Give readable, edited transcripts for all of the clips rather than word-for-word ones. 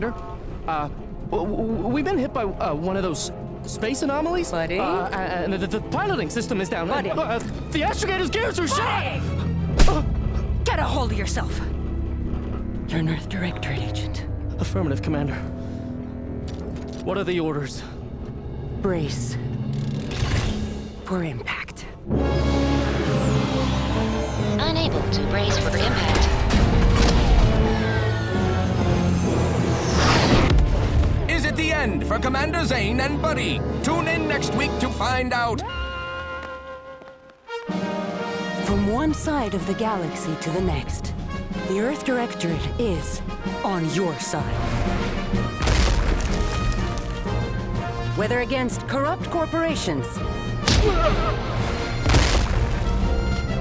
Commander. We've been hit by one of those space anomalies. Buddy? And the piloting system is down. Buddy? The astrogator's gears are shot! Get a hold of yourself! You're an Earth Directorate agent. Affirmative, Commander. What are the orders? Brace for impact. Unable to brace for impact. Is it the end for Commander Zane and Buddy? Tune in next week to find out. From one side of the galaxy to the next, the Earth Directorate is on your side. Whether against corrupt corporations,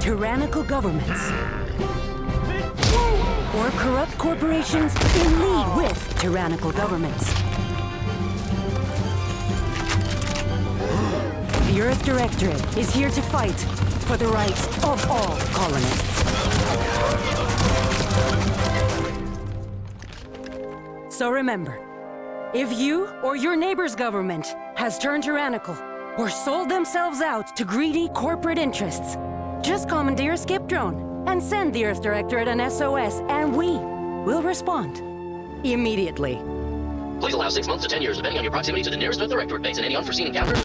tyrannical governments, or corrupt corporations in league with tyrannical governments, the Earth Directorate is here to fight for the rights of all colonists. So remember, if you or your neighbor's government has turned tyrannical or sold themselves out to greedy corporate interests, just commandeer a skip drone and send the Earth Directorate an SOS, and we will respond immediately. Please allow 6 months to 10 years, depending on your proximity to the nearest Earth Directorate base and any unforeseen encounters.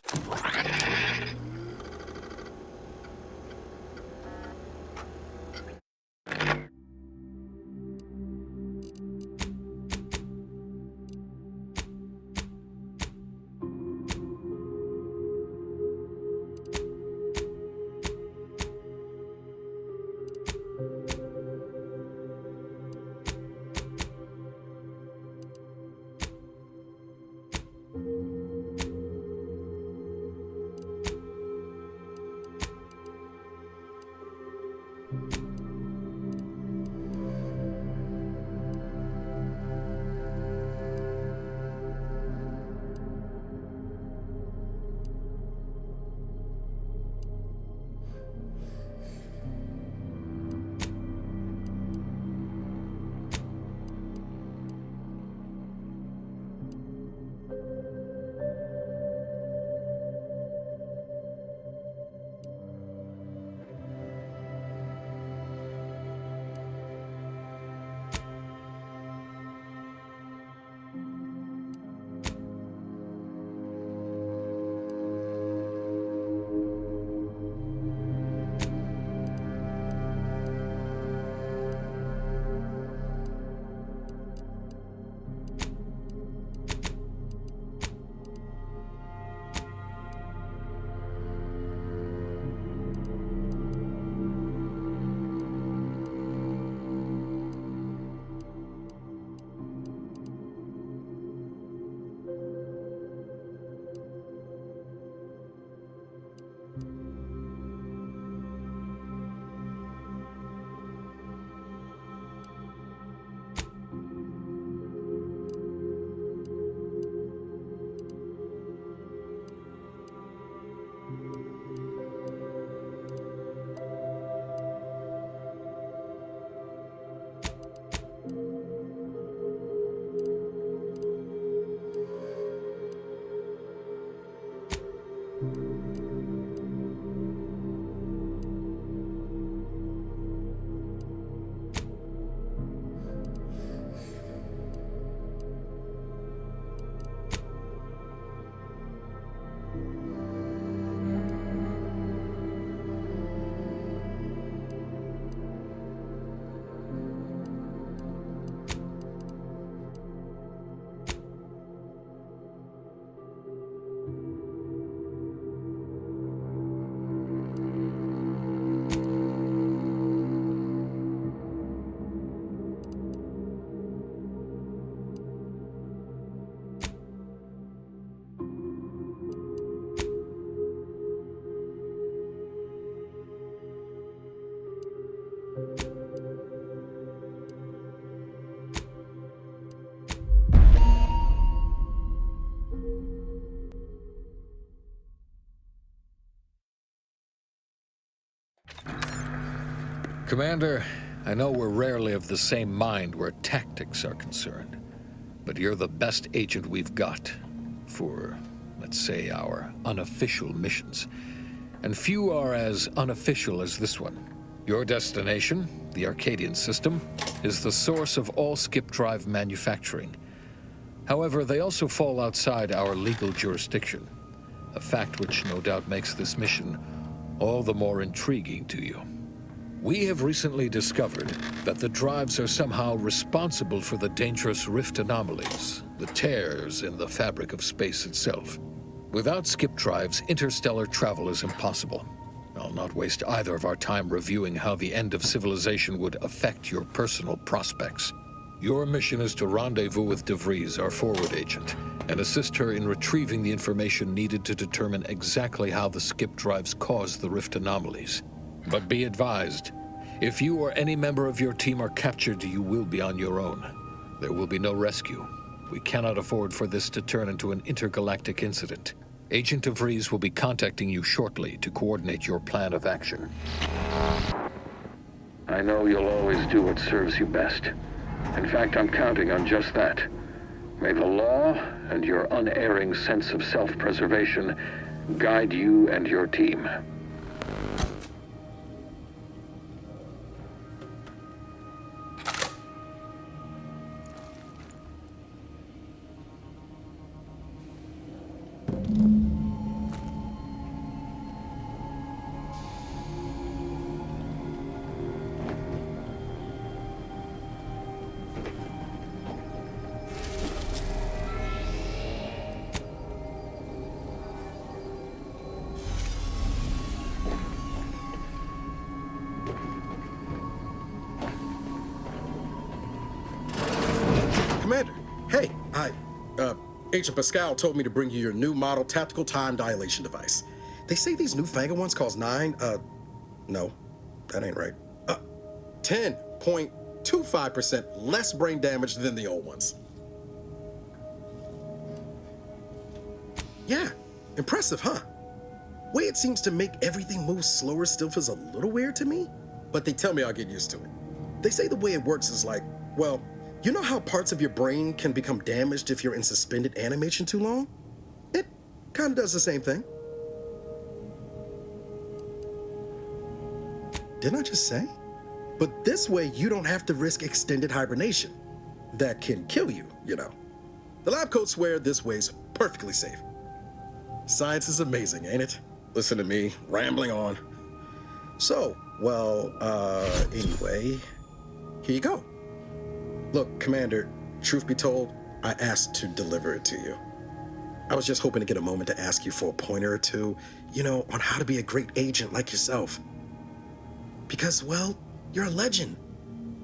Commander, I know we're rarely of the same mind where tactics are concerned. but you're the best agent we've got for, let's say, our unofficial missions. And few are as unofficial as this one. Your destination, the Arcadian system, is the source of all skip drive manufacturing. However, they also fall outside our legal jurisdiction, a fact which no doubt makes this mission all the more intriguing to you. We have recently discovered that the drives are somehow responsible for the dangerous rift anomalies, the tears in the fabric of space itself. Without skip drives, interstellar travel is impossible. I'll not waste either of our time reviewing how the end of civilization would affect your personal prospects. Your mission is to rendezvous with DeVries, our forward agent, and assist her in retrieving the information needed to determine exactly how the skip drives cause the rift anomalies. But be advised, if you or any member of your team are captured, you will be on your own. There will be no rescue. We cannot afford for this to turn into an intergalactic incident. Agent DeVries will be contacting you shortly to coordinate your plan of action. I know you'll always do what serves you best. In fact, I'm counting on just that. May the law and your unerring sense of self-preservation guide you and your team. Commander, hey, Agent Pascal told me to bring you your new model tactical time dilation device. They say these newfangled ones cause no, that ain't right. 10.25% less brain damage than the old ones. Yeah, impressive, huh? Way it seems to make everything move slower still feels a little weird to me, but they tell me I'll get used to it. They say the way it works is like, well, you know how parts of your brain can become damaged if you're in suspended animation too long? It kind of does the same thing. Didn't I just say? But this way, you don't have to risk extended hibernation. That can kill you, you know. The lab coats swear this way's perfectly safe. Science is amazing, ain't it? Listen to me, rambling on. So, well, anyway, here you go. Look, Commander, truth be told, I asked to deliver it to you. I was just hoping to get a moment to ask you for a pointer or two, you know, on how to be a great agent like yourself. Because, well, you're a legend.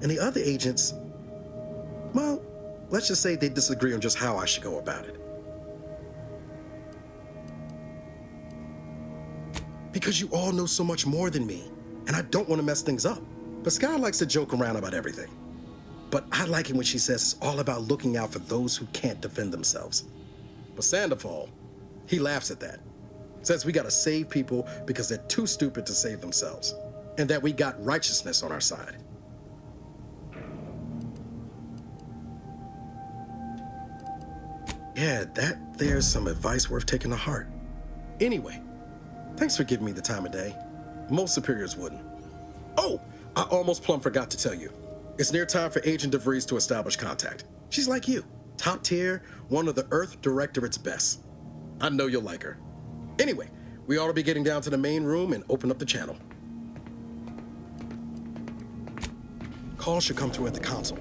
And the other agents, well, let's just say they disagree on just how I should go about it. Because you all know so much more than me, and I don't want to mess things up. Pascal likes to joke around about everything. But I like it when she says it's all about looking out for those who can't defend themselves. But Sandoval, he laughs at that. Says we gotta save people because they're too stupid to save themselves. And that we got righteousness on our side. Yeah, there's some advice worth taking to heart. Anyway, thanks for giving me the time of day. Most superiors wouldn't. Oh, I almost plumb forgot to tell you. It's near time for Agent DeVries to establish contact. She's like you, top tier, one of the Earth Directorate's best. I know you'll like her. Anyway, we ought to be getting down to the main room and open up the channel. Call should come through at the console.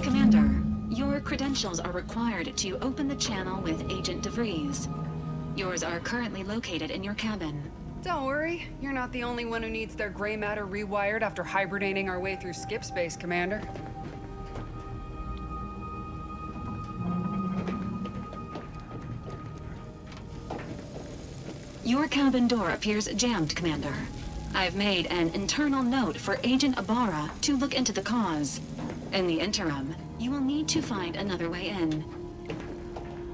Commander, your credentials are required to open the channel with Agent DeVries. Yours are currently located in your cabin. Don't worry, you're not the only one who needs their gray matter rewired after hibernating our way through skip space, Commander. Your cabin door appears jammed, Commander. I've made an internal note for Agent Ibarra to look into the cause. In the interim, you will need to find another way in.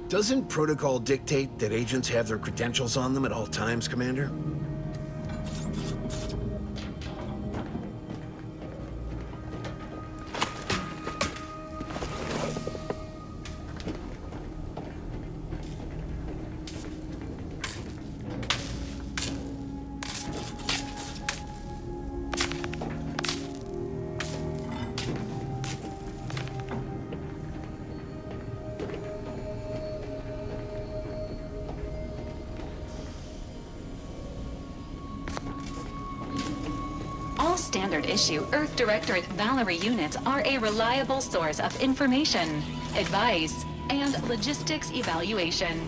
Doesn't protocol dictate that agents have their credentials on them at all times, Commander? Standard issue Earth Directorate Valerie units are a reliable source of information, advice, and logistics evaluation.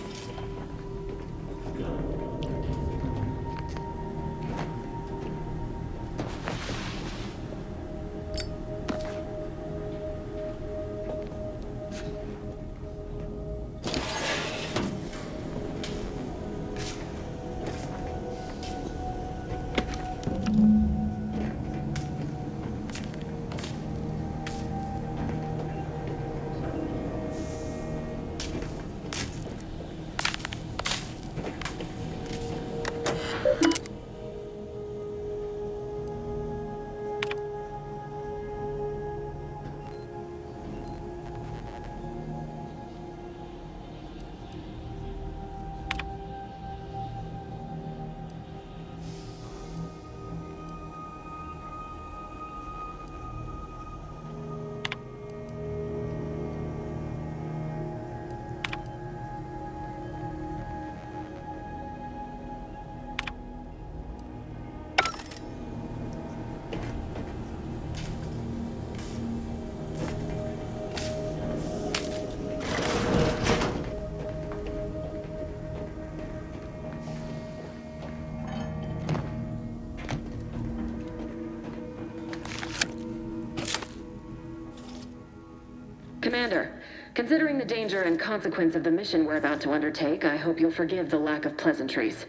Commander, considering the danger and consequence of the mission we're about to undertake, I hope you'll forgive the lack of pleasantries.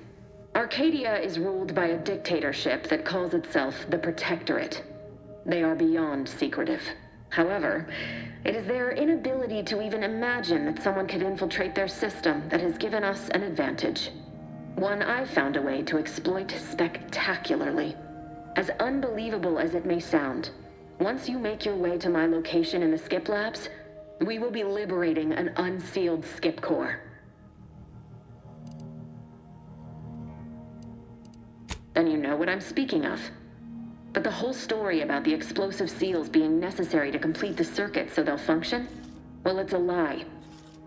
Arcadia is ruled by a dictatorship that calls itself the Protectorate. They are beyond secretive. However, it is their inability to even imagine that someone could infiltrate their system that has given us an advantage. One I've found a way to exploit spectacularly. As unbelievable as it may sound, once you make your way to my location in the skip labs, we will be liberating an unsealed skip core. Then you know what I'm speaking of. But the whole story about the explosive seals being necessary to complete the circuit so they'll function? Well, it's a lie.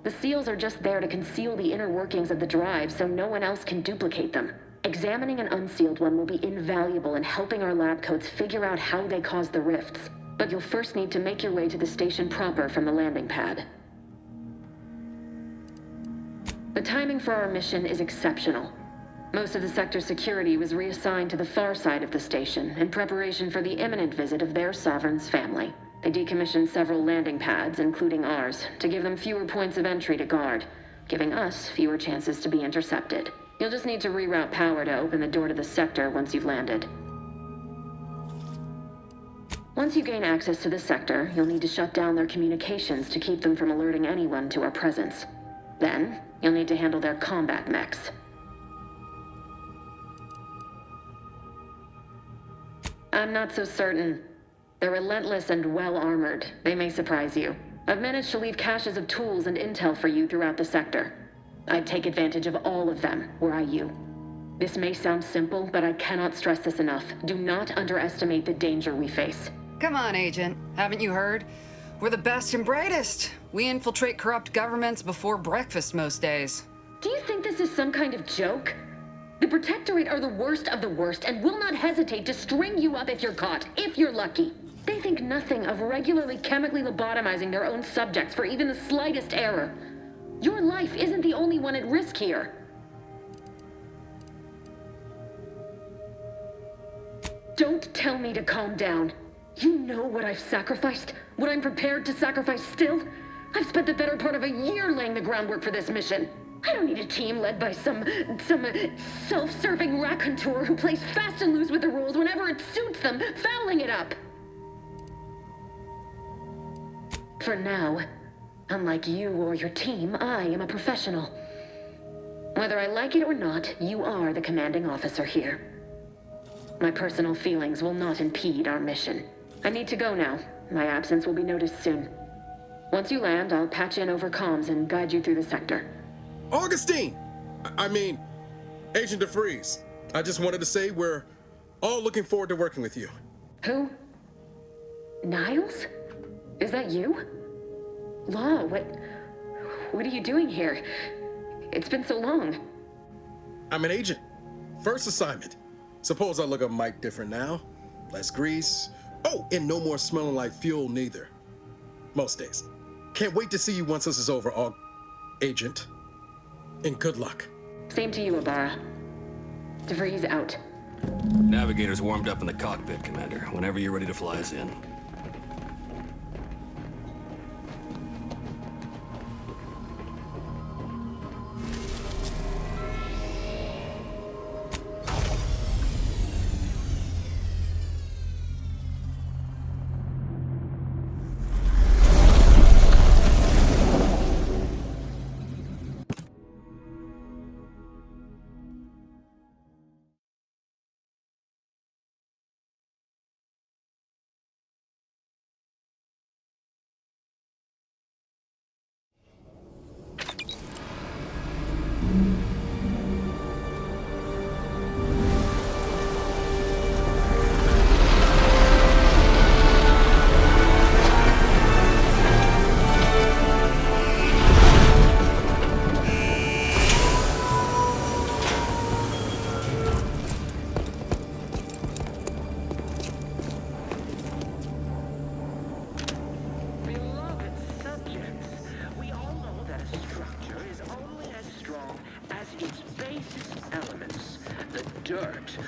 The seals are just there to conceal the inner workings of the drive so no one else can duplicate them. Examining an unsealed one will be invaluable in helping our lab coats figure out how they cause the rifts. But you'll first need to make your way to the station proper from the landing pad. The timing for our mission is exceptional. Most of the sector's security was reassigned to the far side of the station in preparation for the imminent visit of their sovereign's family. They decommissioned several landing pads, including ours, to give them fewer points of entry to guard, giving us fewer chances to be intercepted. You'll just need to reroute power to open the door to the sector once you've landed. Once you gain access to the sector, you'll need to shut down their communications to keep them from alerting anyone to our presence. Then, you'll need to handle their combat mechs. I'm not so certain. They're relentless and well-armored. They may surprise you. I've managed to leave caches of tools and intel for you throughout the sector. I'd take advantage of all of them, were I you. This may sound simple, but I cannot stress this enough. Do not underestimate the danger we face. Come on, Agent. Haven't you heard? We're the best and brightest. We infiltrate corrupt governments before breakfast most days. Do you think this is some kind of joke? The Protectorate are the worst of the worst and will not hesitate to string you up if you're caught, if you're lucky. They think nothing of regularly chemically lobotomizing their own subjects for even the slightest error. Your life isn't the only one at risk here. Don't tell me to calm down. You know what I've sacrificed? What I'm prepared to sacrifice still? I've spent the better part of a year laying the groundwork for this mission. I don't need a team led by some self-serving raconteur who plays fast and loose with the rules whenever it suits them, fouling it up. For now, unlike you or your team, I am a professional. Whether I like it or not, you are the commanding officer here. My personal feelings will not impede our mission. I need to go now. My absence will be noticed soon. Once you land, I'll patch in over comms and guide you through the sector. Augustine! I mean, Agent DeFreeze. I just wanted to say we're all looking forward to working with you. Who? Niles? Is that you? Law, what are you doing here? It's been so long. I'm an agent. First assignment. Suppose I look a mite different now. Less grease. Oh, and no more smelling like fuel neither. Most days. Can't wait to see you once this is over, Agent. And good luck. Same to you, Ibarra. DeVries out. Navigator's warmed up in the cockpit, Commander. Whenever you're ready to fly us in.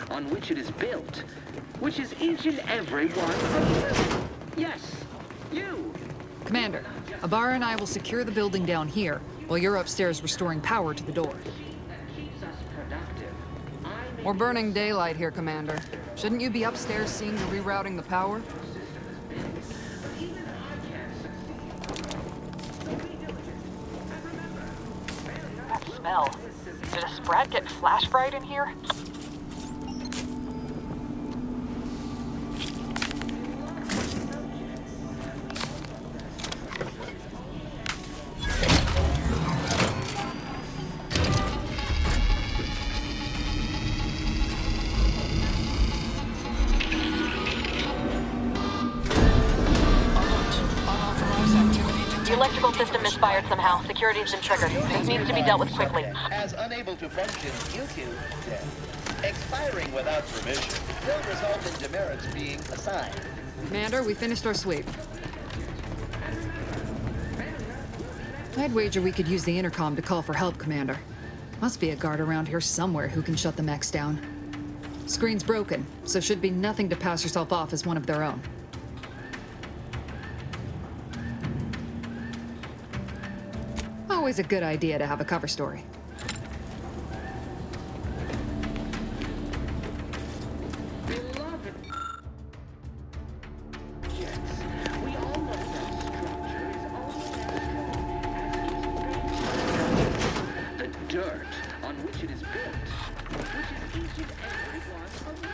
On which it is built, which is each and every one of them. Yes, you. Commander, Ibarra and I will secure the building down here, while you're upstairs restoring power to the door. We're burning daylight here, Commander. Shouldn't you be upstairs seeing to rerouting the power? That smell. Did a Sprat get flash fried in here? System misfired somehow. Security's been triggered. This needs to be dealt with quickly. As unable to function due to death, expiring without permission will result in demerits being assigned. Commander, we finished our sweep. I'd wager we could use the intercom to call for help, Commander. Must be a guard around here somewhere who can shut the mechs down. Screen's broken, so should be nothing to pass yourself off as one of their own. Always a good idea to have a cover story. The dirt on which it is built, which is each and every one of them.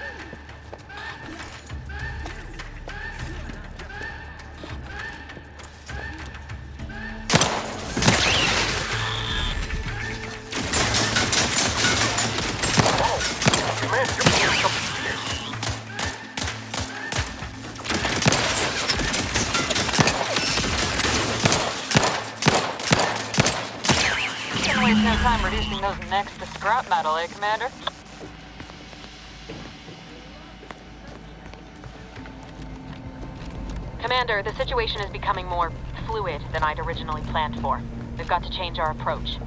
No time reducing those necks to scrap metal, eh, Commander? Commander, the situation is becoming more fluid than I'd originally planned for. We've got to change our approach.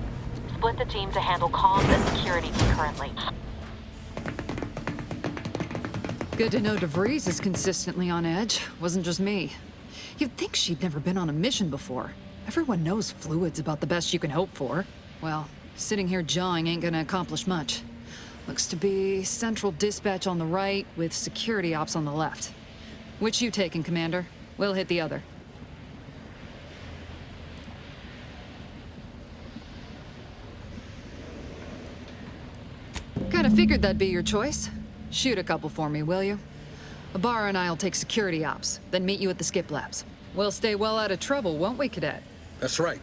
Split the team to handle comms and security concurrently. Good to know DeVries is consistently on edge. Wasn't just me. You'd think she'd never been on a mission before. Everyone knows fluid's about the best you can hope for. Well, sitting here jawing ain't gonna accomplish much. Looks to be central dispatch on the right with security ops on the left. Which you taking, Commander? We'll hit the other. Kinda figured that'd be your choice. Shoot a couple for me, will you? Ibarra and I'll take security ops, then meet you at the skip labs. We'll stay well out of trouble, won't we, Cadet? That's right.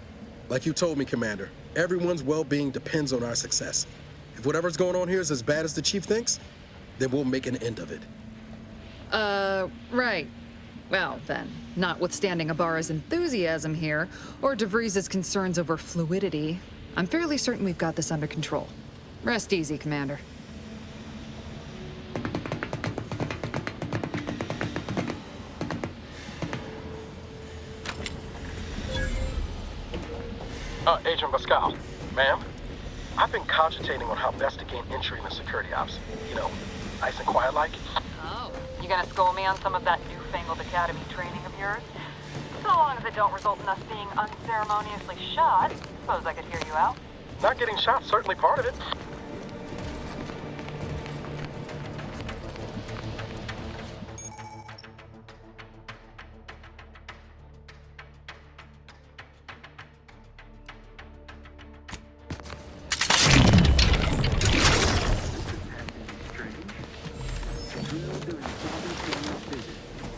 Like you told me, Commander, everyone's well-being depends on our success. If whatever's going on here is as bad as the Chief thinks, then we'll make an end of it. Right. Well, then, notwithstanding Ibarra's enthusiasm here, or DeVries' concerns over fluidity, I'm fairly certain we've got this under control. Rest easy, Commander. Agent Pascal. Ma'am? I've been cogitating on how best to gain entry in the security ops. You know, nice and quiet like. Oh, you gonna school me on some of that newfangled academy training of yours? So long as it don't result in us being unceremoniously shot, suppose I could hear you out. Not getting shot, certainly part of it.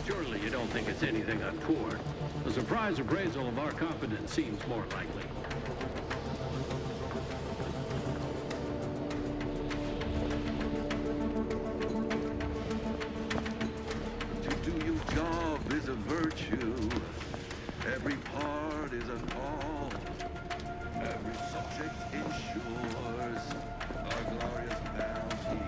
Surely you don't think it's anything untoward. A surprise appraisal of our competence seems more likely. To do your job is a virtue. Every part is a call. Every subject ensures our glorious bounty.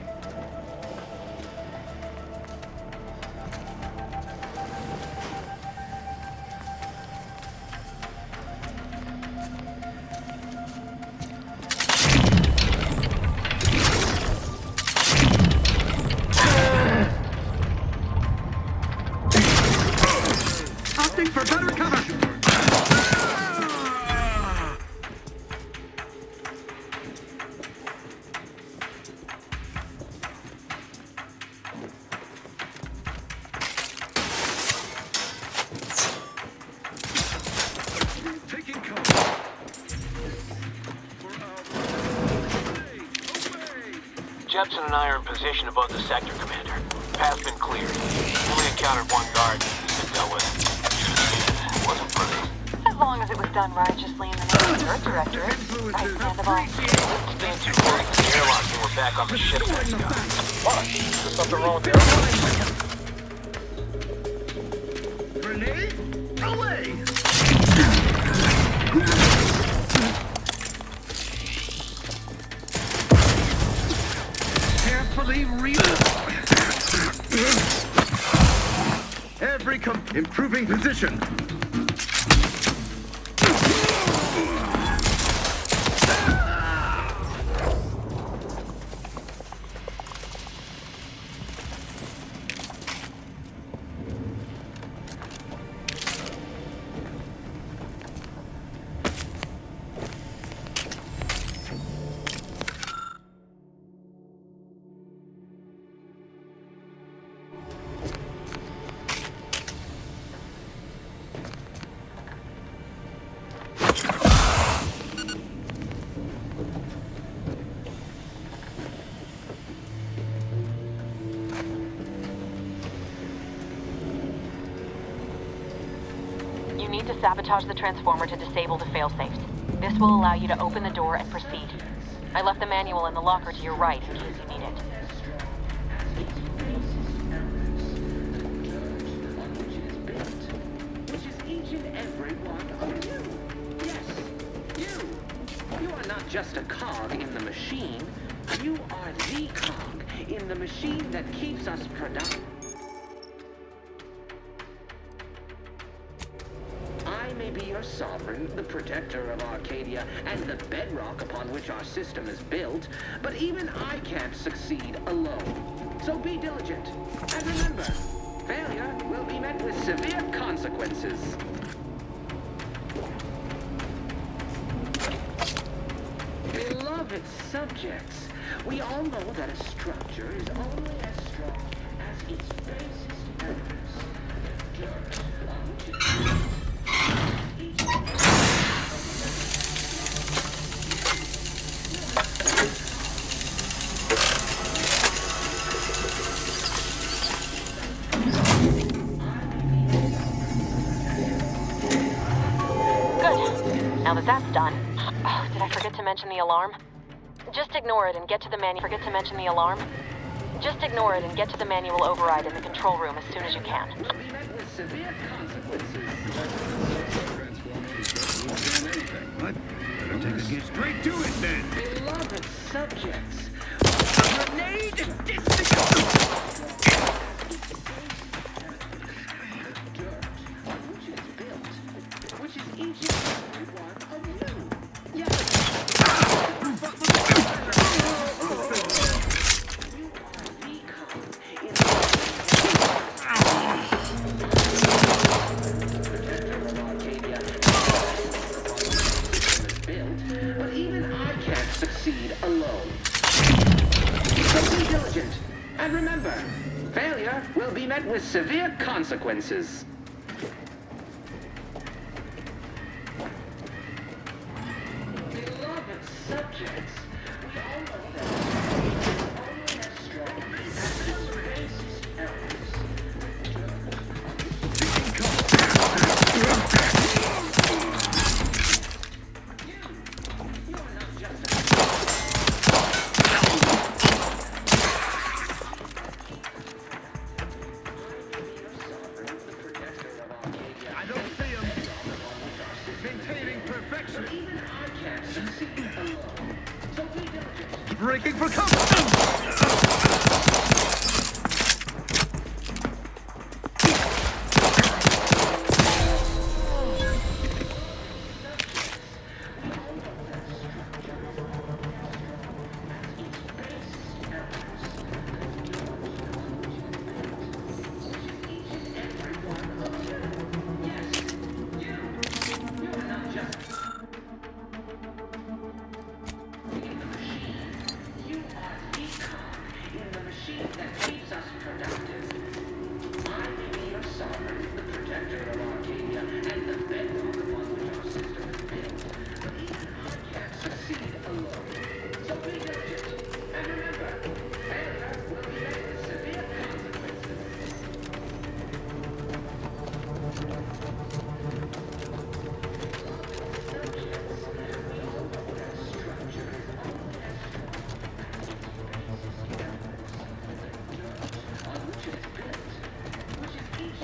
Opting for better cover! Taking cover. Jepson and I are in position above the sector, Commander. Path's been cleared. Only encountered one guard he's been dealt with. Wasn't pretty. As long as it was done righteously in the name of the Earth Directorate, I stand of all. Staying too close to the airlock when we're back on the ship next guy. What? There's something wrong with the airplane? Grenade? Away! Carefully improving position. You need to sabotage the transformer to disable the failsafes. This will allow you to open the door and proceed. I left the manual in the locker to your right in case you need it. Which is each and every one of you. Yes, you. You are not just a cog in the machine. You are the cog in the machine that keeps us productive. I may be your sovereign, the protector of Arcadia, and the bedrock upon which our system is built, but even I can't succeed alone. So be diligent, and remember, failure will be met with severe consequences. Beloved subjects, we all know that a structure is only as strong as its basest elements. Dirt, Now that that's done... Oh, did I forget to mention the alarm? Just ignore it and get to the manual... Forget to mention the alarm? Just ignore it and get to the manual override in the control room as soon as you can. What? Better take a get straight to it then. beloved subjects, grenade which is each and every one of you. But even I can't succeed alone. So be diligent, and remember, failure will be met with severe consequences. Beloved subjects, we all know that only as strong as its basest elements. I don't see him. Maintaining perfection. But even I can't succeed alone. So be diligent. Breaking for cover.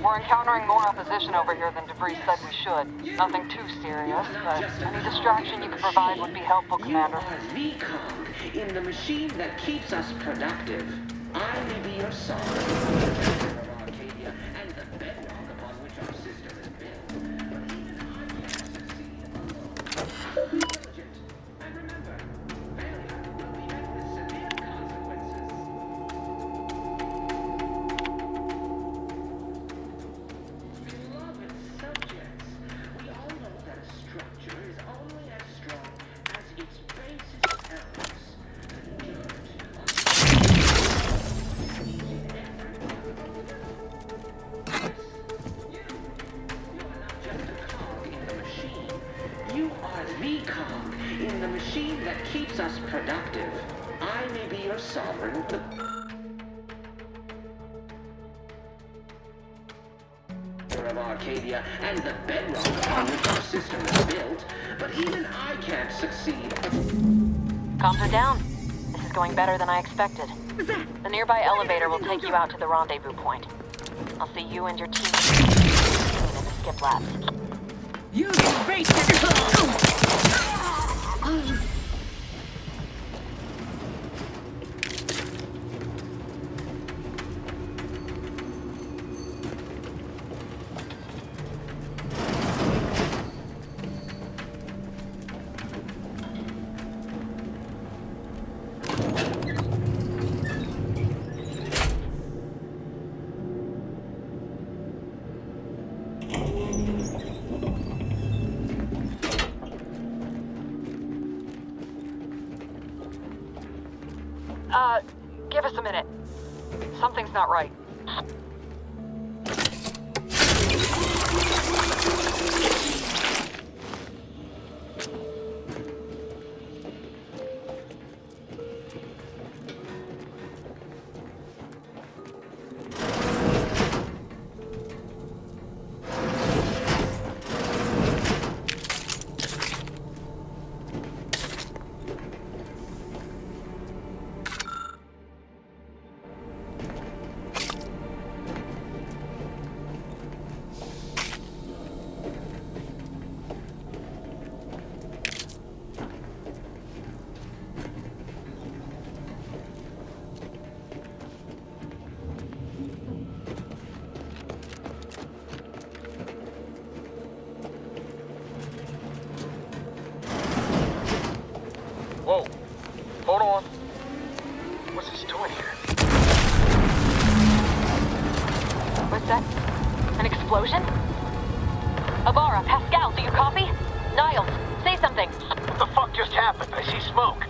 We're encountering more opposition over here than DeVries said we should. Nothing too serious, but any distraction you could provide would be helpful, Commander. You are the cog in the machine that keeps us productive. I may be your sovereign, protector of Arcadia, and the bedrock upon which our system is built. But even I can't succeed alone. Be diligent, and remember, failure will be met with severe consequences. Beloved subjects, we all know that a structure is only as strong as its basest elements. You are the cog in the machine that keeps us productive. I may be your sovereign, of Arcadia, and the bedrock upon which our system is built, but even I can't succeed. Comms are down. This is going better than I expected. The nearby elevator will take you out to the rendezvous point. I'll see you and your team soon in the skip labs. You erase this! Give us a minute. Something's not right. Whoa. Hold on. What's this doing here? What's that? An explosion? Abara, Pascal, do you copy? Niles, say something. What the fuck just happened? I see smoke.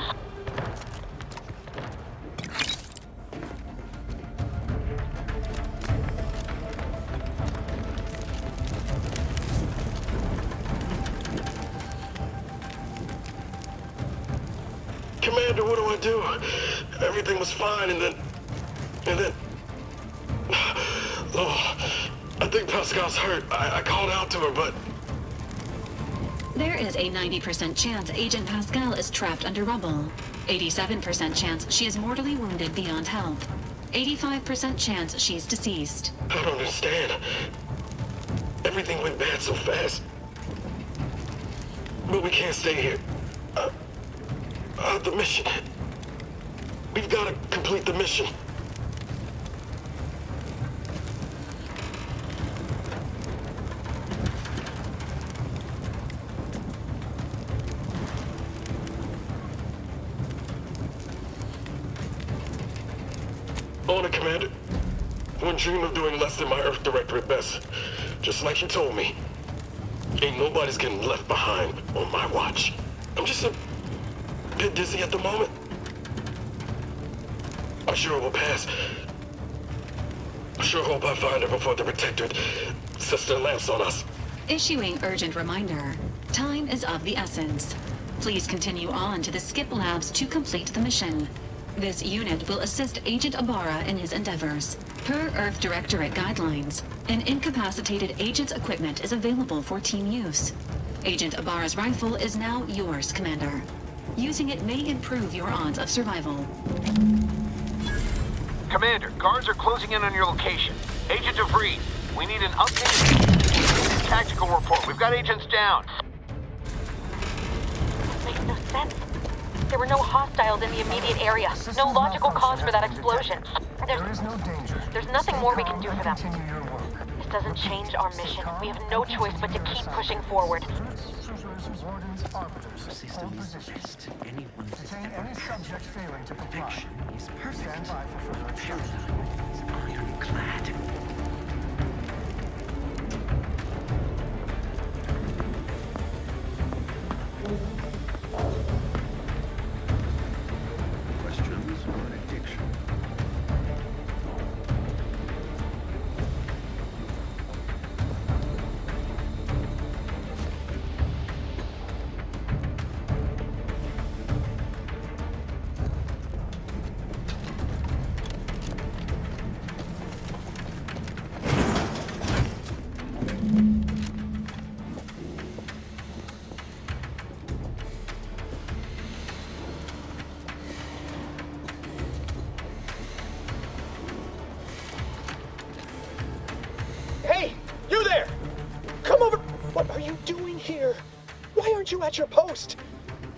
Commander, what do I do? Everything was fine, and then... Oh, I think Pascal's hurt. I called out to her, but... There is a 90% chance Agent Pascal is trapped under rubble. 87% chance she is mortally wounded beyond help. 85% chance she's deceased. I don't understand. Everything went bad so fast. But we can't stay here. The mission. We've got to complete the mission. On it, Commander. Wouldn't dream of doing less than my Earth Director at best. Just like you told me. Ain't nobody's getting left behind on my watch. I'm just a bit dizzy at the moment. I'm sure it will pass. I sure hope I find her before the Protectorate sets their lamps on us. Issuing urgent reminder. Time is of the essence. Please continue on to the Skip Labs to complete the mission. This unit will assist Agent Abara in his endeavors. Per Earth Directorate guidelines, an incapacitated agent's equipment is available for team use. Agent Abara's rifle is now yours, Commander. Using it may improve your odds of survival. Commander, guards are closing in on your location. Agent DeVries, we need an updated tactical report. We've got agents down. Makes no sense. There were no hostiles in the immediate area. No logical cause for that explosion. There's nothing more we can do for them. This doesn't change our mission. We have no choice but to keep pushing forward. Detain any subject failing to comply. Stand by for further instructions. Ironclad. Questions or addiction? Hey, you there! Come over! What are you doing here? Why aren't you at your post?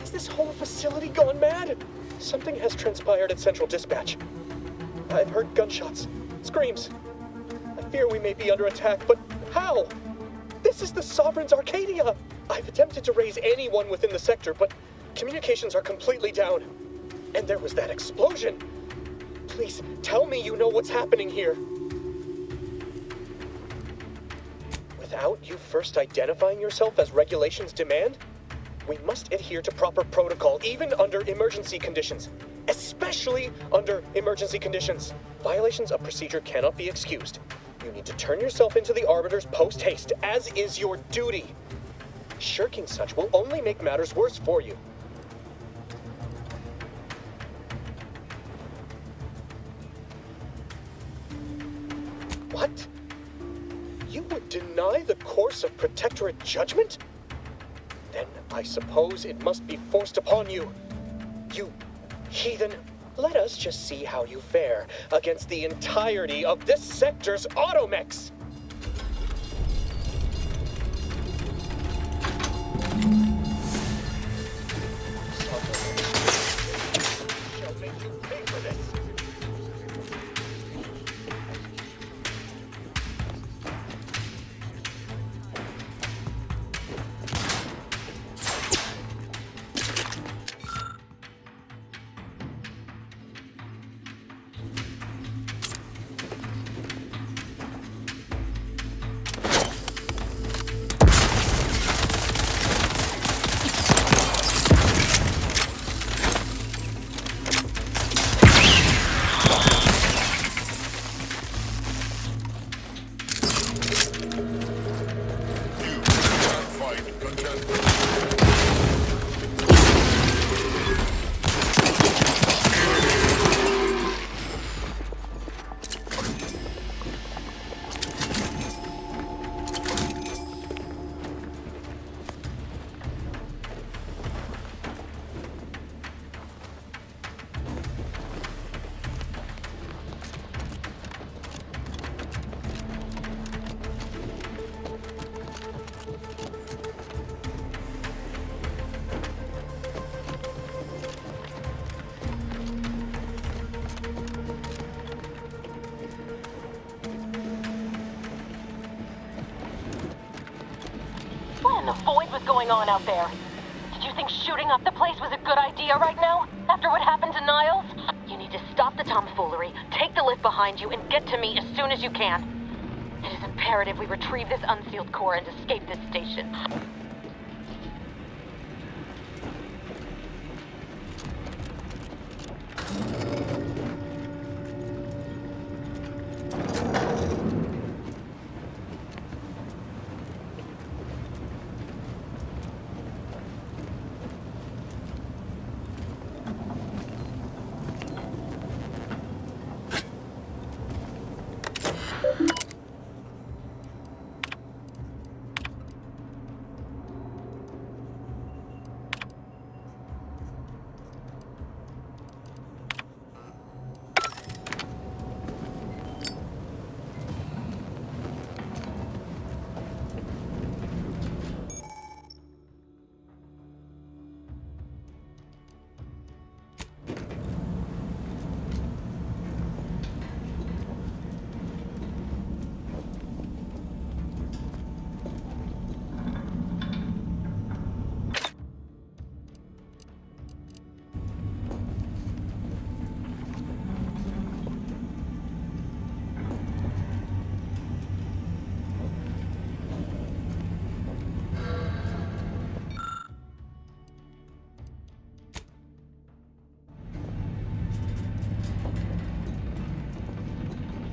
Is this whole facility gone mad? Something has transpired at Central Dispatch. I've heard gunshots, screams. I fear we may be under attack, but how? This is the Sovereign's Arcadia! I've attempted to raise anyone within the sector, but communications are completely down. And there was that explosion. Please, tell me you know what's happening here. Without you first identifying yourself as regulations demand, we must adhere to proper protocol, even under emergency conditions. especially under emergency conditions. Violations of procedure cannot be excused. You need to turn yourself into the Arbiters post-haste, as is your duty. Shirking such will only make matters worse for you. What? You would deny the course of Protectorate judgment? Then I suppose it must be forced upon you. You heathen. Let us just see how you fare against the entirety of this sector's automechs. Shall make you pay for this. What in the void was going on out there? Did you think shooting up the place was a good idea right now? After what happened to Niles? You need to stop the tomfoolery, take the lift behind you, and get to me as soon as you can. It is imperative we retrieve this unsealed core and escape this station.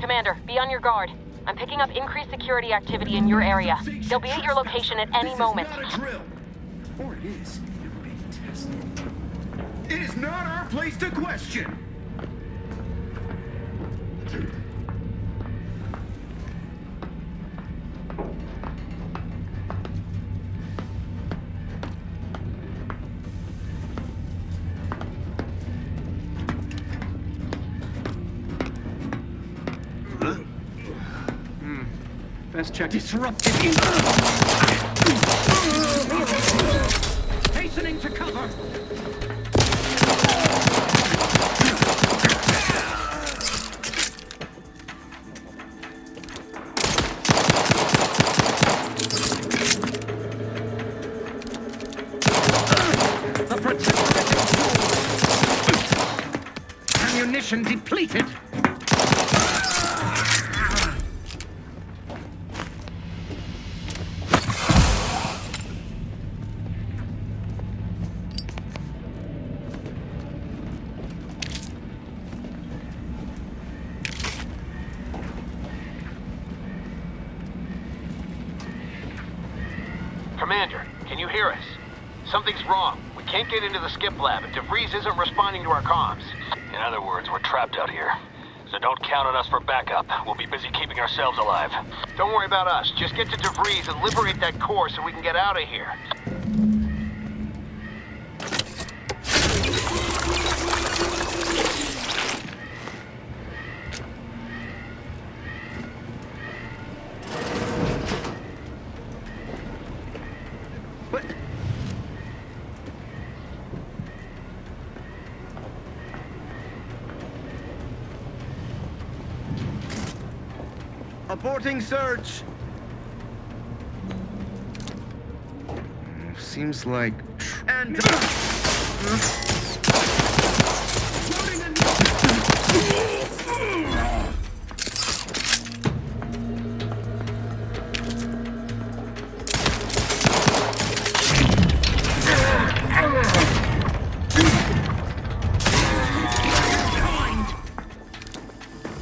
Commander, be on your guard. I'm picking up increased security activity in your area. They'll be at your location at any moment. This is not a drill. Or it is. You're being tested. It is not our place to question. Best check. Disrupted. Hastening to cover. The protectorate is ammunition depleted. Commander, can you hear us? Something's wrong. We can't get into the skip lab, and DeVries isn't responding to our comms. In other words, we're trapped out here. So don't count on us for backup. We'll be busy keeping ourselves alive. Don't worry about us. Just get to DeVries and liberate that core so we can get out of here. Aborting search! Seems like... And...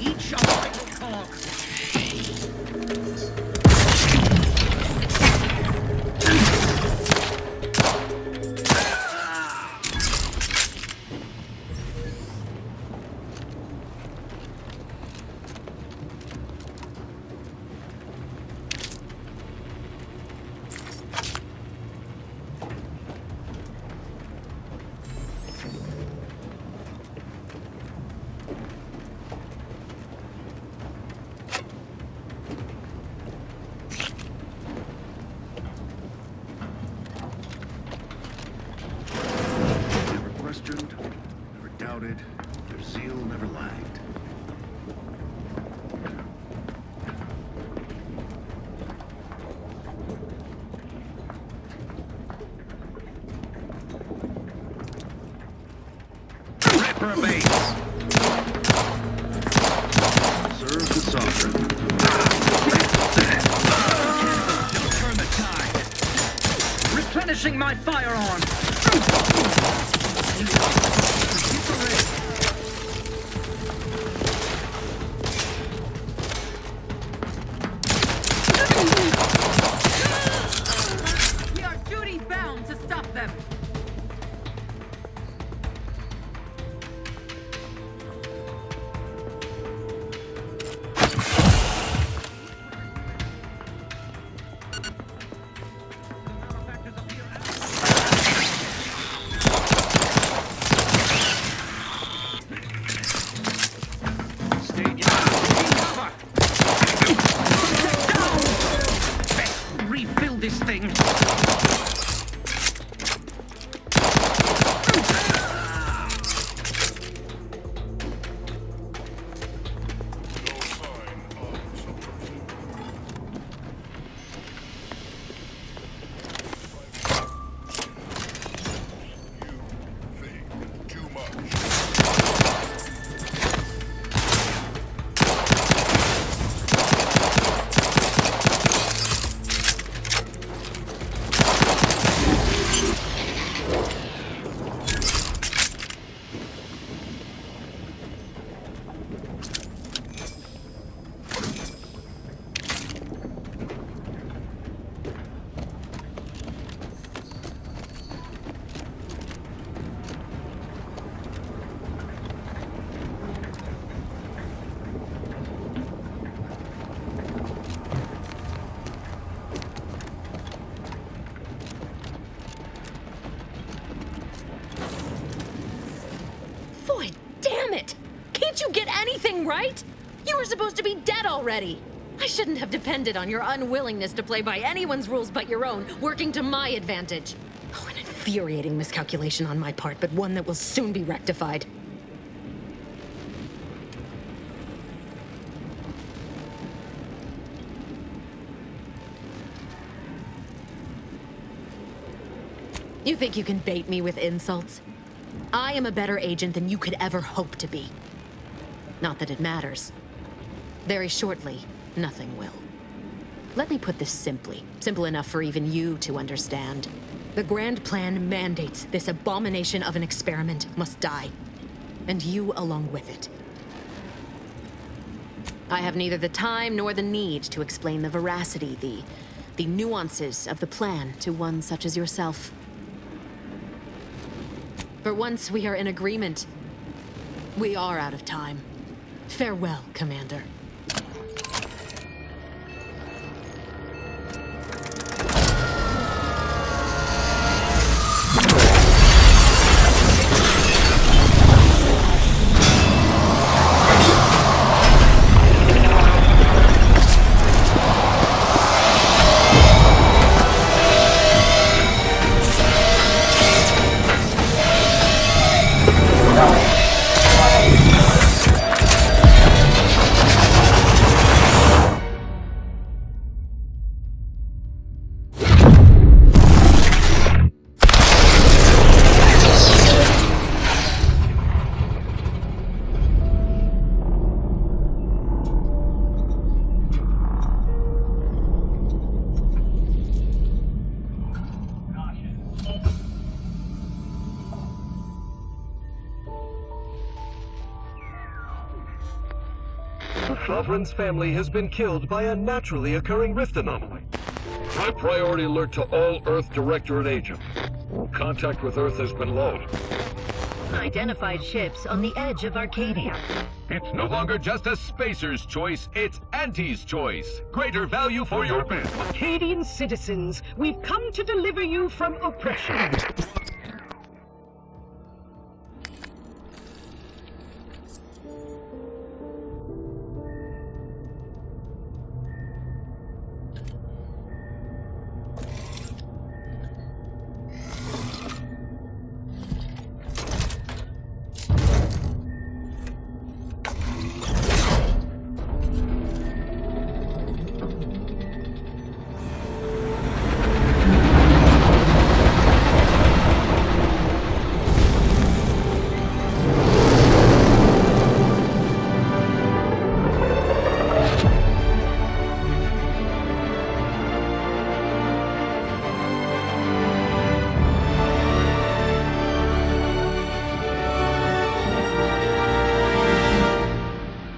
Each of vital cog. Never doubted, their zeal never lagged. Reprobates! Serve the sovereign. Turn the tide. Replenishing my firearm. We are duty bound to stop them. Refill this thing. Boy, damn it! Can't you get anything right? You were supposed to be dead already. I shouldn't have depended on your unwillingness to play by anyone's rules but your own, working to my advantage. Oh, an infuriating miscalculation on my part, but one that will soon be rectified. You think you can bait me with insults? I am a better agent than you could ever hope to be. Not that it matters. Very shortly, nothing will. Let me put this simply, simple enough for even you to understand. The grand plan mandates this abomination of an experiment must die, and you along with it. I have neither the time nor the need to explain the veracity, the the nuances of the plan to one such as yourself. For once we are in agreement. We are out of time. Farewell, Commander. Sovereign's family has been killed by a naturally occurring rift anomaly. High priority alert to all Earth Directorate agents. Contact with Earth has been low. Identified ships on the edge of Arcadia. It's no longer just a spacer's choice, it's Auntie's choice. Greater value for your bid. Arcadian citizens, we've come to deliver you from oppression.